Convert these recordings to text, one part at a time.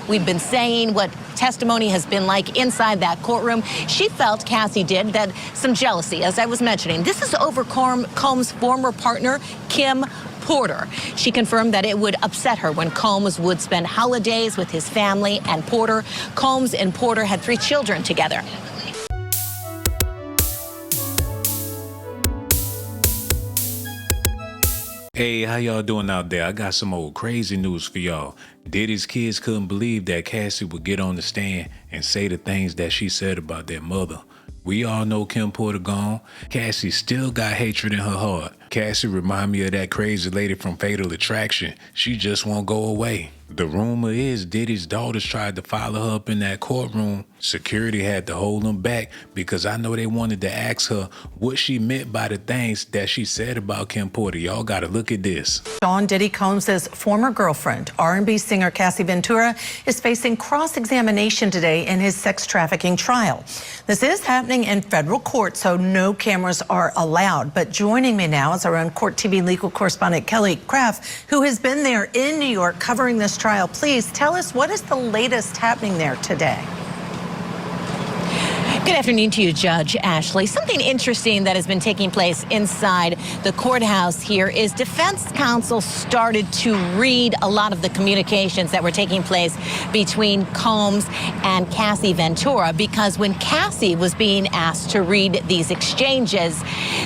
we've been saying, what testimony has been like inside that courtroom. She felt, Cassie did, that some jealousy, as I was mentioning. This is over Combs' former partner, Kim Porter. She confirmed that it would upset her when Combs would spend holidays with his family and Porter. Combs and Porter had 3 children together. Hey, how y'all doing out there? I got some old crazy news for y'all. Diddy's kids couldn't believe that Cassie would get on the stand and say the things that she said about their mother. We all know Kim Porter gone. Cassie still got hatred in her heart. Cassie remind me of that crazy lady from Fatal Attraction. She just won't go away. The rumor is Diddy's daughters tried to follow her up in that courtroom. Security had to hold them back because I know they wanted to ask her what she meant by the things that she said about Kim Porter. Y'all gotta look at this. Sean Diddy Combs' former girlfriend, R&B singer Cassie Ventura, is facing cross-examination today in his sex trafficking trial. This is happening in federal court, so no cameras are allowed. But joining me now is our own Court TV legal correspondent Kelly Craft, who has been there in New York covering this trial. Please tell us, what is the latest happening there today? Good afternoon to you, Judge Ashley. Something interesting that has been taking place inside the courthouse here is defense counsel started to read a lot of the communications that were taking place between Combs and Cassie Ventura, because when Cassie was being asked to read these exchanges,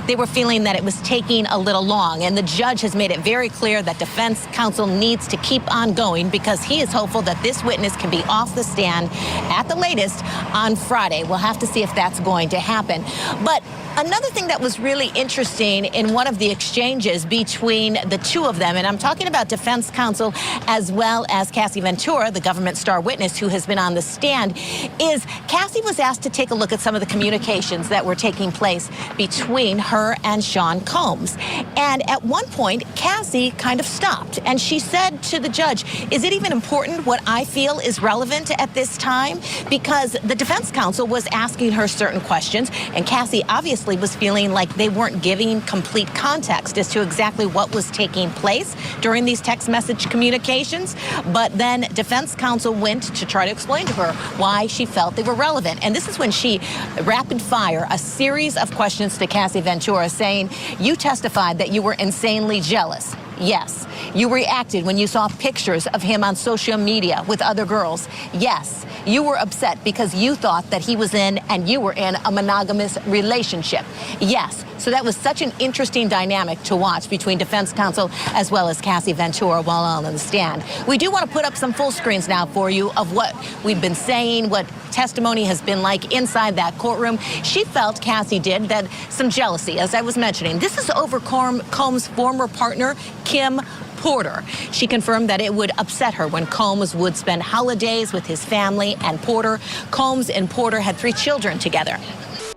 they were feeling that it was taking a little long. And the judge has made it very clear that defense counsel needs to keep on going because he is hopeful that this witness can be off the stand at the latest on Friday. We'll have to see if that's going to happen. But another thing that was really interesting in one of the exchanges between the two of them, and I'm talking about defense counsel as well as Cassie Ventura, the government star witness who has been on the stand, is Cassie was asked to take a look at some of the communications that were taking place between her and Sean Combs. And at one point, Cassie kind of stopped and she said to the judge, is it even important what I feel is relevant at this time? Because the defense counsel was asking her certain questions, and Cassie obviously was feeling like they weren't giving complete context as to exactly what was taking place during these text message communications. But then defense counsel went to try to explain to her why she felt they were relevant. And this is when she rapid fire a series of questions to Cassie Ventura saying, you testified that you were insanely jealous. Yes. You reacted when you saw pictures of him on social media with other girls. Yes. You were upset because you thought that he was in and you were in a monogamous relationship. Yes. So that was such an interesting dynamic to watch between defense counsel as well as Cassie Ventura while on the stand. We do want to put up some full screens now for you of what we've been saying, what testimony has been like inside that courtroom. She felt, Cassie did, that some jealousy, as I was mentioning. This is over Combs' former partner, Kim Porter. She confirmed that it would upset her when Combs would spend holidays with his family and Porter. Combs and Porter had 3 children together.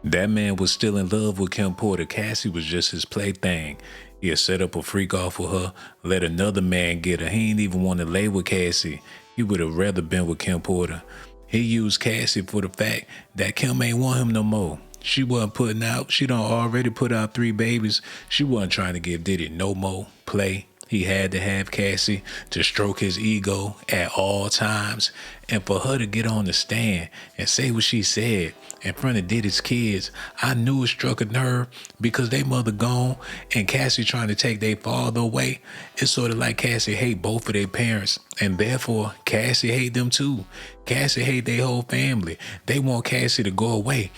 That man was still in love with Kim Porter. Cassie was just his plaything. He had set up a freak off with her, let another man get her. He didn't even want to lay with Cassie. He would have rather been with Kim Porter. He used Cassie for the fact that Kim ain't want him no more. She wasn't putting out. She done already put out 3 babies. She wasn't trying to give Diddy no more play. He had to have Cassie to stroke his ego at all times. And for her to get on the stand and say what she said in front of Diddy's kids, I knew it struck a nerve because they mother gone and Cassie trying to take their father away. It's sort of like Cassie hate both of their parents, and therefore Cassie hate them too. Cassie hate their whole family. They want Cassie to go away.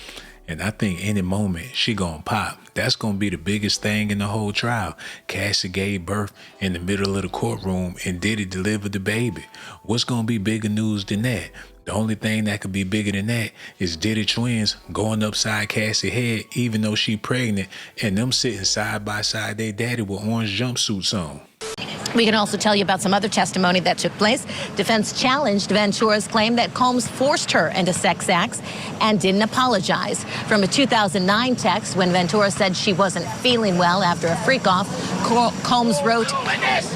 And I think any moment she gonna pop. That's gonna be the biggest thing in the whole trial. Cassie gave birth in the middle of the courtroom and Diddy delivered the baby. What's gonna be bigger news than that? The only thing that could be bigger than that is Diddy twins going upside Cassie's head even though she pregnant, and them sitting side by side their daddy with orange jumpsuits on. We can also tell you about some other testimony that took place. Defense challenged Ventura's claim that Combs forced her into sex acts and didn't apologize. From a 2009 text when Ventura said she wasn't feeling well after a freak-off, Combs wrote,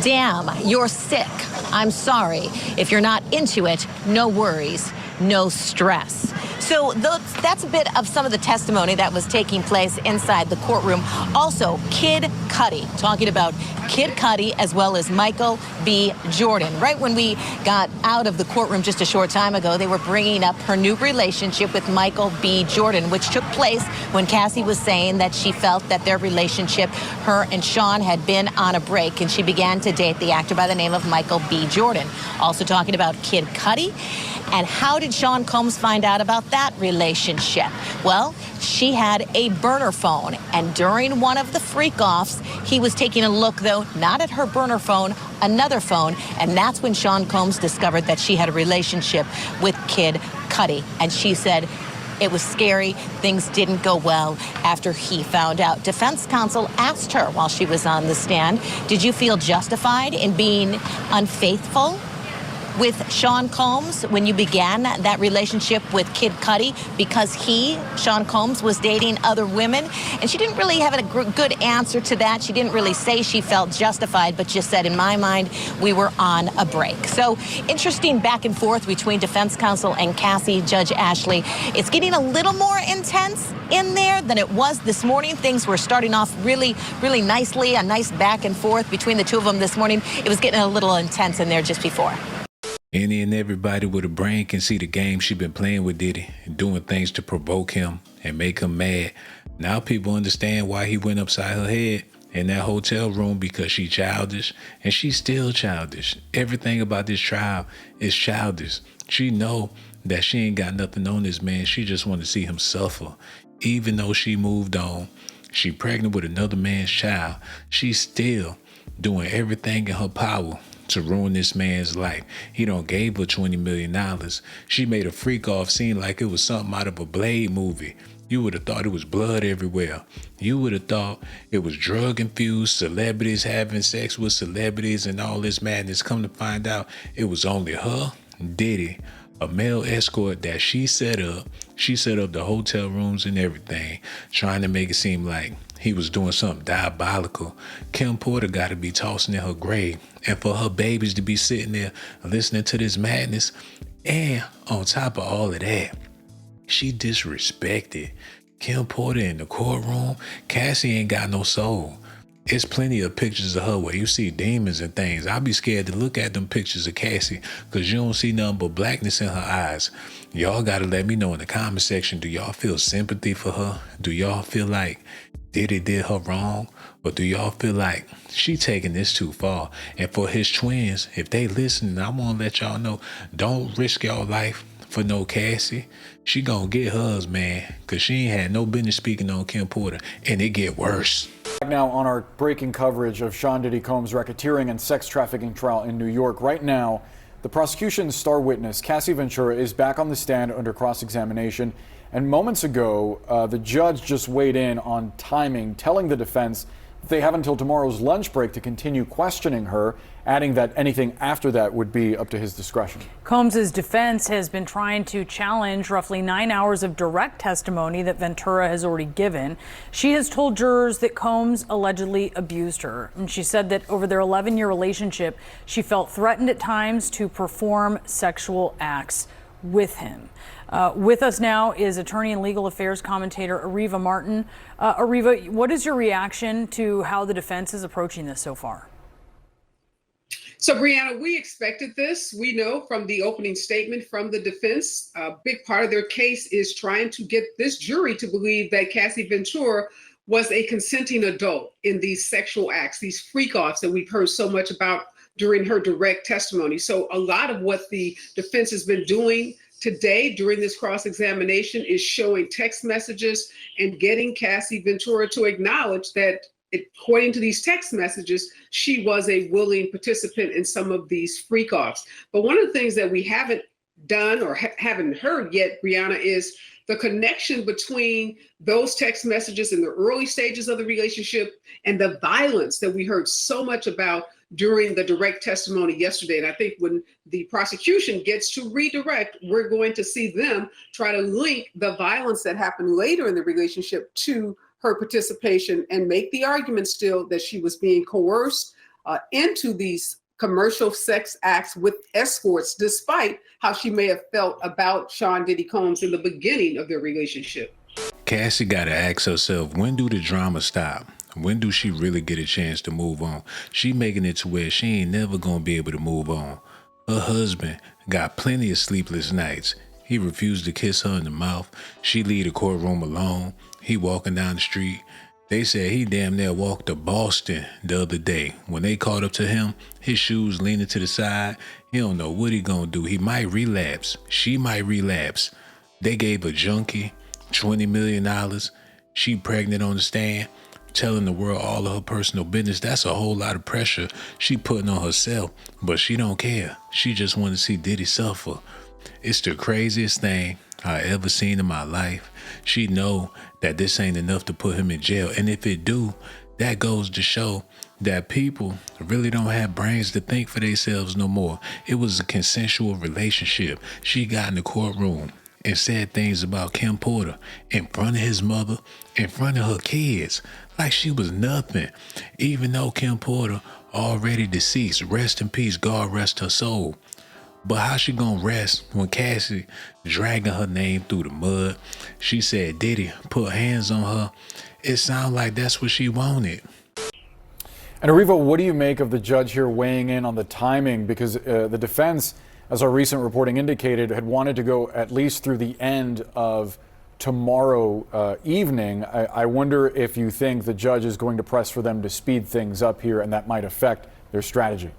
"Damn, you're sick. I'm sorry. If you're not into it, no worries, no stress." So that's a bit of some of the testimony that was taking place inside the courtroom. Also, Kid Cudi, talking about Kid Cudi as well as Michael B. Jordan. Right when we got out of the courtroom just a short time ago, they were bringing up her new relationship with Michael B. Jordan, which took place when Cassie was saying that she felt that their relationship, her and Sean, had been on a break, and she began to date the actor by the name of Michael B. Jordan. Also talking about Kid Cudi. And how did Sean Combs find out about that relationship? Well, she had a burner phone, and during one of the freak-offs, he was taking a look, though, not at her burner phone, another phone, and that's when Sean Combs discovered that she had a relationship with Kid Cudi. And she said it was scary. Things didn't go well after he found out. Defense counsel asked her while she was on the stand, did you feel justified in being unfaithful with Sean Combs when you began that relationship with Kid Cudi, because Sean Combs, was dating other women? And she didn't really have a good answer to that. She didn't really say she felt justified, but just said, in my mind, we were on a break. So interesting back and forth between defense counsel and Cassie, Judge Ashley. It's getting a little more intense in there than it was this morning. Things were starting off really, really nicely, a nice back and forth between the two of them this morning. It was getting a little intense in there just before. Any and everybody with a brain can see the game she been playing with Diddy, doing things to provoke him and make him mad. Now people understand why he went upside her head in that hotel room, because she childish, and she's still childish. Everything about this trial is childish. She know that she ain't got nothing on this man. She just want to see him suffer. Even though she moved on, she pregnant with another man's child, she's still doing everything in her power to ruin this man's life. He done gave her $20 million. She made a freak off seem like it was something out of a Blade movie. You would have thought it was blood everywhere. You would have thought it was drug-infused celebrities having sex with celebrities and all this madness. Come to find out, it was only her, Diddy, a male escort that she set up. She set up the hotel rooms and everything, trying to make it seem like he was doing something diabolical. Kim Porter got to be tossing in her grave, and for her babies to be sitting there listening to this madness. And on top of all of that, she disrespected Kim Porter in the courtroom. Cassie ain't got no soul. It's plenty of pictures of her where you see demons and things. I'll be scared to look at them pictures of Cassie, because you don't see nothing but blackness in her eyes. Y'all got to let me know in the comment section, do y'all feel sympathy for her? Do y'all feel like Diddy did her wrong? Or do y'all feel like she taking this too far? And for his twins, if they listen, I want to let y'all know, don't risk your life for no Cassie. She gonna get hers, man, because she ain't had no business speaking on Kim Porter, and it get worse. Now on our breaking coverage of Sean Diddy Combs' racketeering and sex trafficking trial in New York. Right now, the prosecution's star witness, Cassie Ventura, is back on the stand under cross-examination. And moments ago, the judge just weighed in on timing, telling the defense that they have until tomorrow's lunch break to continue questioning her, adding that anything after that would be up to his discretion. Combs' defense has been trying to challenge roughly 9 hours of direct testimony that Ventura has already given. She has told jurors that Combs allegedly abused her, and she said that over their 11-year relationship, she felt threatened at times to perform sexual acts with him. With us now is attorney and legal affairs commentator Ariva Martin. Ariva, what is your reaction to how the defense is approaching this so far? So, Brianna, we expected this. We know from the opening statement from the defense, a big part of their case is trying to get this jury to believe that Cassie Ventura was a consenting adult in these sexual acts, these freak-offs that we've heard so much about during her direct testimony. So a lot of what the defense has been doing today during this cross-examination is showing text messages and getting Cassie Ventura to acknowledge that, according to these text messages, she was a willing participant in some of these freak-offs. But one of the things that we haven't done or haven't heard yet, Brianna, is the connection between those text messages in the early stages of the relationship and the violence that we heard so much about during the direct testimony yesterday. And I think when the prosecution gets to redirect, we're going to see them try to link the violence that happened later in the relationship to her participation and make the argument still that she was being coerced into these commercial sex acts with escorts, despite how she may have felt about Sean Diddy Combs in the beginning of their relationship. Cassie gotta ask herself, when do the drama stop? When do she really get a chance to move on? She making it to where she ain't never gonna be able to move on. Her husband got plenty of sleepless nights. He refused to kiss her in the mouth. She leave the courtroom alone. He walking down the street. They said he damn near walked to Boston the other day. When they caught up to him, his shoes leaning to the side. He don't know what he gonna do. He might relapse. She might relapse. They gave a junkie $20 million. She pregnant on the stand, telling the world all of her personal business. That's a whole lot of pressure she putting on herself, but she don't care. She just want to see Diddy suffer. It's the craziest thing I ever seen in my life. She know that this ain't enough to put him in jail, and if it do, that goes to show that people really don't have brains to think for themselves no more. It was a consensual relationship. She got in the courtroom and said things about Kim Porter in front of his mother, in front of her kids, like she was nothing, even though Kim Porter already deceased. Rest in peace, God rest her soul. But how she gonna rest when Cassie dragging her name through the mud? She said Diddy put hands on her. It sounds like that's what she wanted. And Ariva, what do you make of the judge here weighing in on the timing? Because the defense, as our recent reporting indicated, had wanted to go at least through the end of tomorrow evening. I wonder if you think the judge is going to press for them to speed things up here, and that might affect their strategy.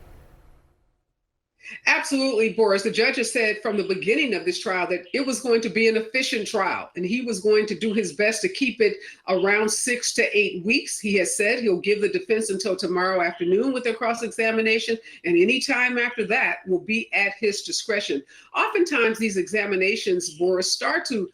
Absolutely, Boris. The judge has said from the beginning of this trial that it was going to be an efficient trial, and he was going to do his best to keep it around 6 to 8 weeks. He has said he'll give the defense until tomorrow afternoon with their cross-examination, and any time after that will be at his discretion. Oftentimes, these examinations, Boris, start to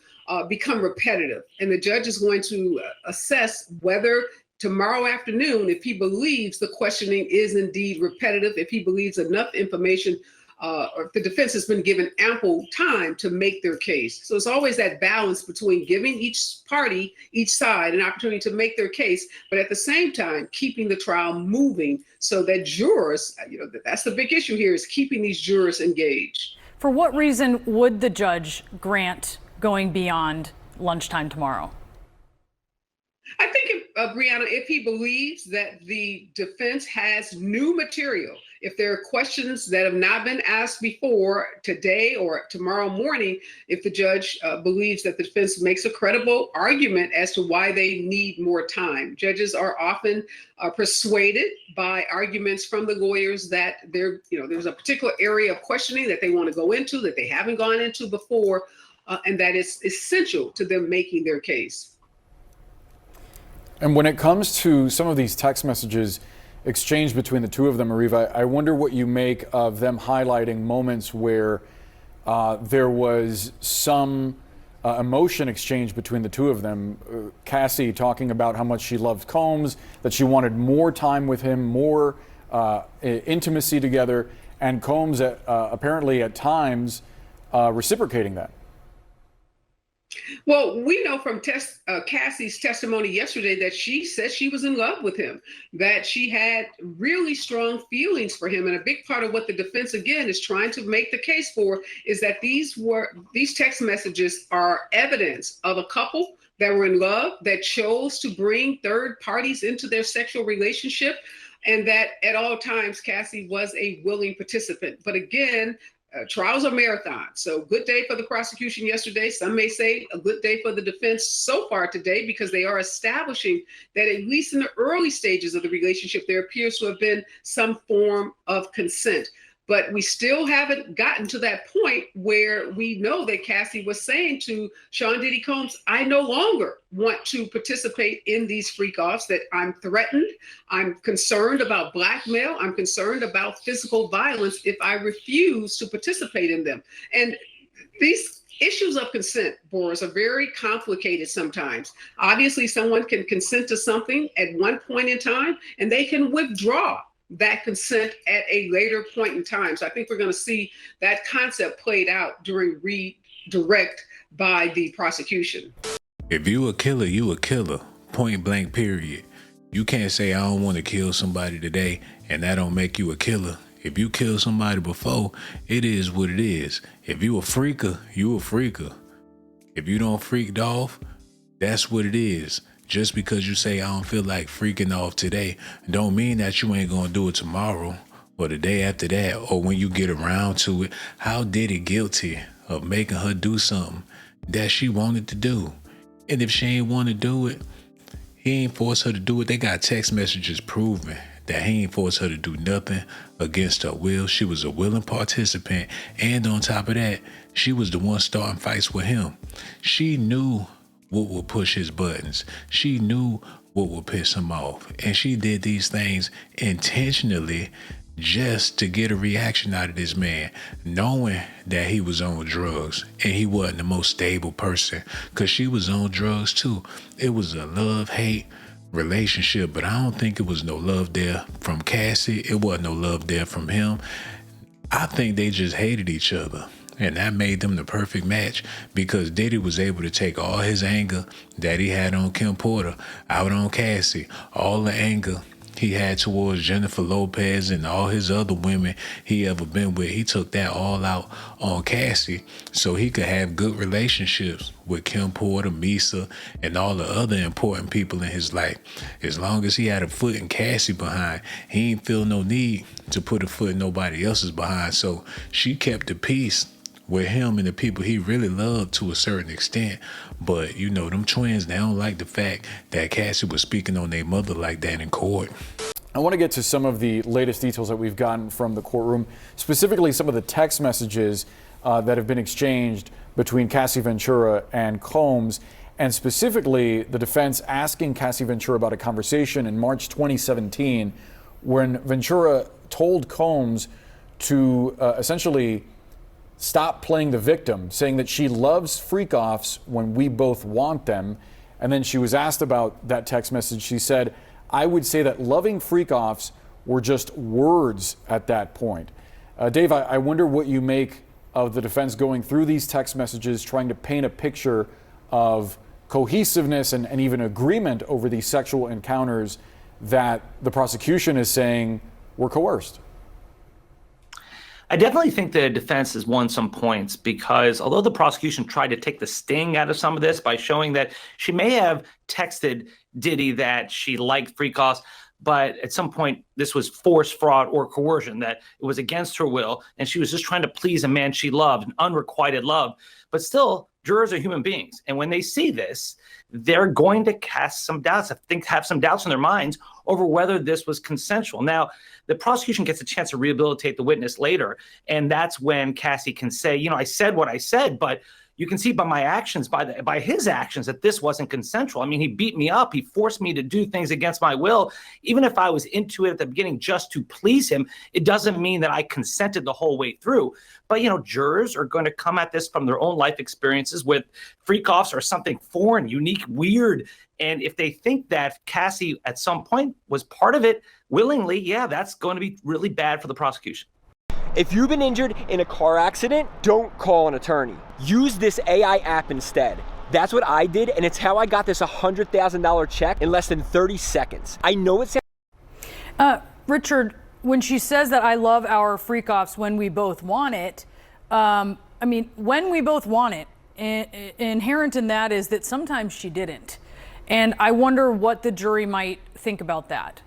become repetitive, and the judge is going to assess whether tomorrow afternoon, if he believes the questioning is indeed repetitive, if he believes enough information, or if the defense has been given ample time to make their case. So it's always that balance between giving each party, each side, an opportunity to make their case, but at the same time, keeping the trial moving so that jurors, that's the big issue here, is keeping these jurors engaged. For what reason would the judge grant going beyond lunchtime tomorrow? I think, Brianna, if he believes that the defense has new material, if there are questions that have not been asked before today or tomorrow morning, if the judge believes that the defense makes a credible argument as to why they need more time. Judges are often persuaded by arguments from the lawyers that there's a particular area of questioning that they want to go into that they haven't gone into before, and that is essential to them making their case. And when it comes to some of these text messages exchanged between the two of them, Ariva, I wonder what you make of them highlighting moments where there was some emotion exchange between the two of them. Cassie talking about how much she loved Combs, that she wanted more time with him, more intimacy together, and Combs apparently at times reciprocating that. Well, we know from Cassie's testimony yesterday that she said she was in love with him, that she had really strong feelings for him. And a big part of what the defense, again, is trying to make the case for is that these text messages are evidence of a couple that were in love, that chose to bring third parties into their sexual relationship, and that at all times Cassie was a willing participant. But again, trials are marathons. So good day for the prosecution yesterday. Some may say a good day for the defense so far today, because they are establishing that at least in the early stages of the relationship, there appears to have been some form of consent. But we still haven't gotten to that point where we know that Cassie was saying to Sean Diddy Combs, I no longer want to participate in these freak-offs, that I'm threatened, I'm concerned about blackmail, I'm concerned about physical violence if I refuse to participate in them. And these issues of consent, Boris, are very complicated sometimes. Obviously, someone can consent to something at one point in time, and they can withdraw that consent at a later point in time. So I think we're going to see that concept played out during redirect by the prosecution. If you a killer, you a killer. Point blank, period. You can't say I don't want to kill somebody today and that don't make you a killer. If you kill somebody before, it is what it is. If you a freaker, you a freaker. If you don't freaked off, that's what it is. Just because you say, I don't feel like freaking off today, don't mean that you ain't gonna do it tomorrow or the day after that or when you get around to it. How Diddy guilty of making her do something that she wanted to do? And if she ain't want to do it, he ain't force her to do it. They got text messages proving that he ain't force her to do nothing against her will. She was a willing participant. And on top of that, she was the one starting fights with him. She knew what would push his buttons. She knew what would piss him off. And she did these things intentionally just to get a reaction out of this man, knowing that he was on drugs and he wasn't the most stable person, because she was on drugs too. It was a love-hate relationship, but I don't think it was no love there from Cassie. It wasn't no love there from him. I think they just hated each other. And that made them the perfect match, because Diddy was able to take all his anger that he had on Kim Porter out on Cassie, all the anger he had towards Jennifer Lopez and all his other women he ever been with. He took that all out on Cassie so he could have good relationships with Kim Porter, Misa, and all the other important people in his life. As long as he had a foot in Cassie behind, he ain't feel no need to put a foot in nobody else's behind. So she kept the peace with him and the people he really loved to a certain extent. But, you know, them twins, they don't like the fact that Cassie was speaking on their mother like that in court. I want to get to some of the latest details that we've gotten from the courtroom, specifically some of the text messages that have been exchanged between Cassie Ventura and Combs, and specifically the defense asking Cassie Ventura about a conversation in March 2017 when Ventura told Combs to essentially stop playing the victim, saying that she loves freak-offs when we both want them. And then she was asked about that text message. She said, I would say that loving freak-offs were just words at that point. Dave, I wonder what you make of the defense going through these text messages, trying to paint a picture of cohesiveness and even agreement over these sexual encounters that the prosecution is saying were coerced. I definitely think the defense has won some points, because although the prosecution tried to take the sting out of some of this by showing that she may have texted Diddy that she liked freak-offs, but at some point this was force, fraud, or coercion, that it was against her will and she was just trying to please a man she loved, an unrequited love. But still, jurors are human beings. And when they see this, they're going to cast some doubts, have some doubts in their minds over whether this was consensual. Now, the prosecution gets a chance to rehabilitate the witness later. And that's when Cassie can say, you know, I said what I said, but you can see by my actions, by his actions, that this wasn't consensual. I mean, he beat me up. He forced me to do things against my will. Even if I was into it at the beginning just to please him, it doesn't mean that I consented the whole way through. But, you know, jurors are going to come at this from their own life experiences with freak-offs or something foreign, unique, weird. And if they think that Cassie at some point was part of it willingly, yeah, that's going to be really bad for the prosecution. If you've been injured in a car accident, don't call an attorney. Use this AI app instead. That's what I did, and it's how I got this $100,000 check in less than 30 seconds. I know it's... Richard, when she says that I love our freak-offs when we both want it, I mean, when we both want it, inherent in that is that sometimes she didn't. And I wonder what the jury might think about that.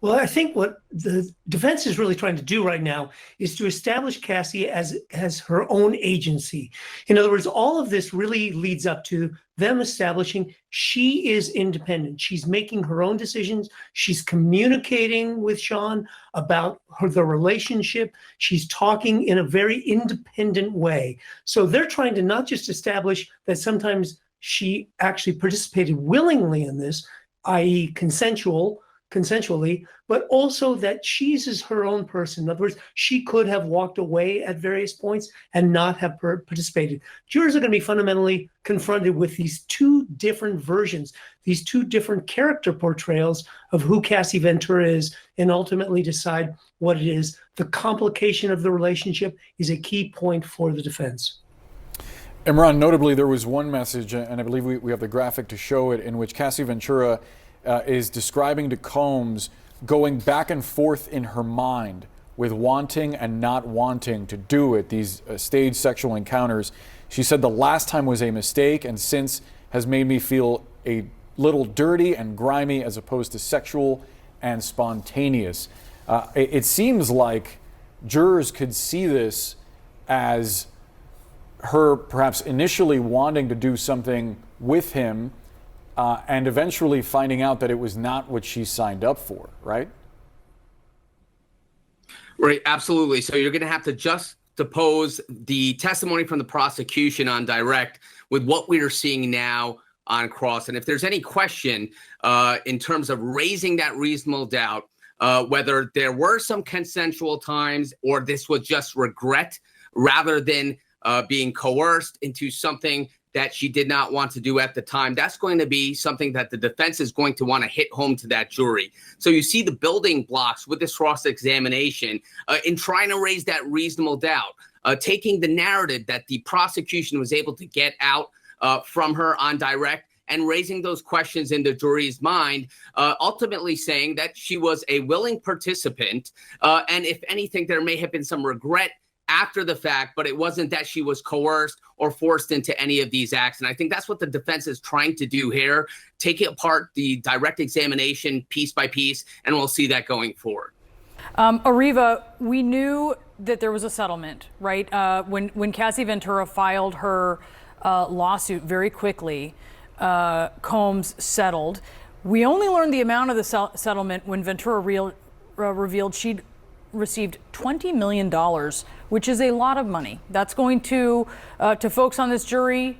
Well, I think what the defense is really trying to do right now is to establish Cassie as her own agency. In other words, all of this really leads up to them establishing she is independent. She's making her own decisions. She's communicating with Sean about the relationship. She's talking in a very independent way. So they're trying to not just establish that sometimes she actually participated willingly in this, i.e. consensually, but also that she's her own person. In other words, she could have walked away at various points and not have participated. Jurors are going to be fundamentally confronted with these two different versions, these two different character portrayals of who Cassie Ventura is, and ultimately decide what it is. The complication of the relationship is a key point for the defense. Imran, notably, there was one message, and I believe we have the graphic to show it, in which Cassie Ventura is describing to Combs going back and forth in her mind with wanting and not wanting to do it, these staged sexual encounters. She said the last time was a mistake and since has made me feel a little dirty and grimy as opposed to sexual and spontaneous. It seems like jurors could see this as her perhaps initially wanting to do something with him and eventually finding out that it was not what she signed up for, right? Right, absolutely. So you're going to have to juxtapose the testimony from the prosecution on direct with what we are seeing now on cross. And if there's any question in terms of raising that reasonable doubt, whether there were some consensual times or this was just regret rather than being coerced into something that she did not want to do at the time, that's going to be something that the defense is going to want to hit home to that jury. So you see the building blocks with this cross-examination in trying to raise that reasonable doubt, taking the narrative that the prosecution was able to get out from her on direct and raising those questions in the jury's mind, ultimately saying that she was a willing participant. And if anything, there may have been some regret after the fact, but it wasn't that she was coerced or forced into any of these acts. And I think that's what the defense is trying to do here, take it apart the direct examination piece by piece, and we'll see that going forward. Ariva, we knew that there was a settlement, right? When Cassie Ventura filed her lawsuit very quickly, Combs settled. We only learned the amount of the settlement when Ventura revealed she'd received $20 million, which is a lot of money. That's going to folks on this jury.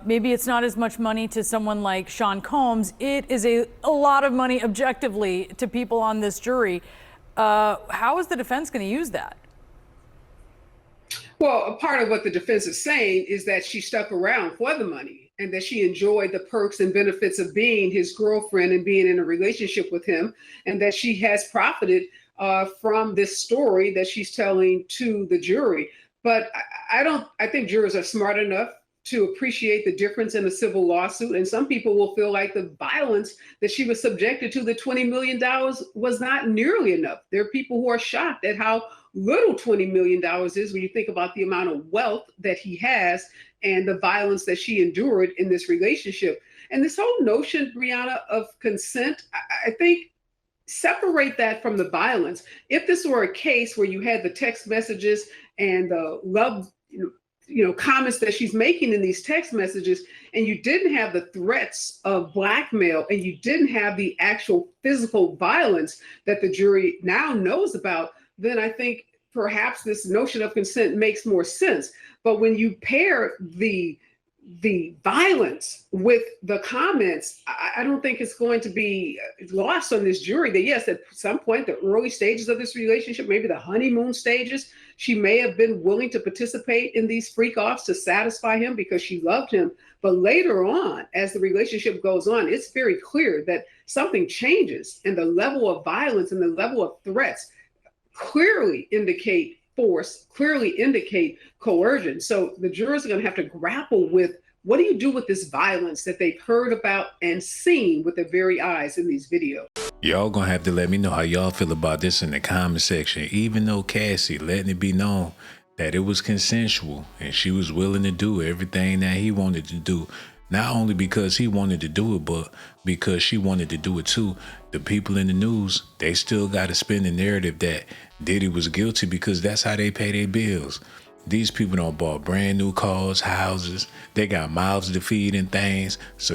Maybe it's not as much money to someone like Sean Combs. It is a lot of money objectively to people on this jury. How is the defense going to use that? Well, a part of what the defense is saying is that she stuck around for the money and that she enjoyed the perks and benefits of being his girlfriend and being in a relationship with him, and that she has profited from this story that she's telling to the jury. But I think jurors are smart enough to appreciate the difference in a civil lawsuit. And some people will feel like the violence that she was subjected to, the $20 million, was not nearly enough. There are people who are shocked at how little $20 million is when you think about the amount of wealth that he has and the violence that she endured in this relationship. And this whole notion, Brianna, of consent, I think, separate that from the violence. If this were a case where you had the text messages and the love, comments that she's making in these text messages, and you didn't have the threats of blackmail, and you didn't have the actual physical violence that the jury now knows about, then I think perhaps this notion of consent makes more sense. But when you pair the violence with the comments, I don't think it's going to be lost on this jury that, yes, at some point, the early stages of this relationship, maybe the honeymoon stages, she may have been willing to participate in these freak-offs to satisfy him because she loved him. But later on, as the relationship goes on, it's very clear that something changes, and the level of violence and the level of threats clearly indicate force, clearly indicate coercion. So the jurors are going to have to grapple with, what do you do with this violence that they've heard about and seen with their very eyes in these videos? Y'all gonna have to let me know how y'all feel about this in the comment section. Even though Cassie letting it be known that it was consensual and she was willing to do everything that he wanted to do, not only because he wanted to do it, but because she wanted to do it too. The people in the news, they still got to spin the narrative that Diddy was guilty because that's how they pay their bills. These people don't bought brand new cars, houses. They got mouths to feed and things. So,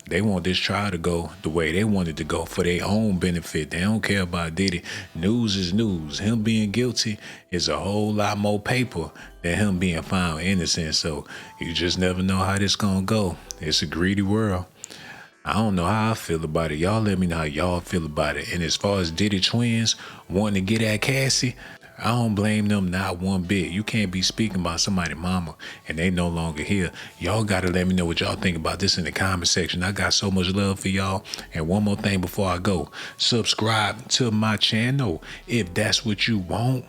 they want this trial to go the way they want it to go for their own benefit. They don't care about Diddy. News is news. Him being guilty is a whole lot more paper than him being found innocent. So you just never know how this gonna go. It's a greedy world. I don't know how I feel about it. Y'all let me know how y'all feel about it. And as far as Diddy twins wanting to get at Cassie, I don't blame them not one bit. You can't be speaking about somebody's mama and they no longer here. Y'all got to let me know what y'all think about this in the comment section. I got so much love for y'all. And one more thing before I go. Subscribe to my channel if that's what you want.